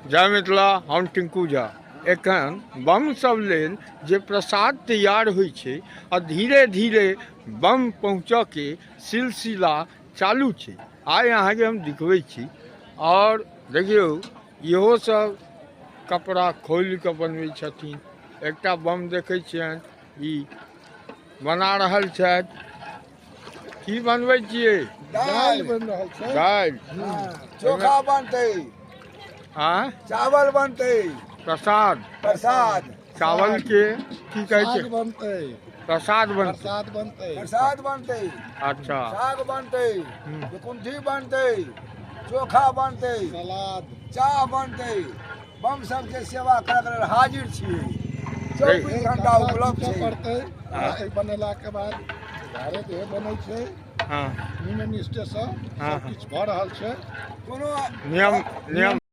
जय मिथिला, हम टिंकू झा। एखन बम सब लेल जे प्रसाद तैयार होइ छै आ धीरे धीरे बम पहुँचऽ के सिलसिला चालू छै। आइ अहाँके हम दिखबै छी और देखियौ इहो सब कपड़ा खोलि कऽ बनबै छथिन। एकटा बम देखै छियनि ई बना रहल छथि। की बनबै छियै? दाल बन रहल छै। दालि चोखा बनतै, चावल बनतै, प्रसाद प्रसाद चावल के की कहै छै? साग बनतै, प्रसाद बनतै। प्रसाद बनतै, प्रसाद बनतै, अच्छा साग बनतै, कुंठी बनतै, चोखा बनतै, सलाद, चाह बनतै। बम सबके सेवा करय लेल हाजिर छियै। 24 घंटा उपलब्ध छै। पड़तै बनेला के बाद घरे देह बनै छै। हाँ नियम निष्ठे से सब किछु भऽ रहल छै। कोनो नियम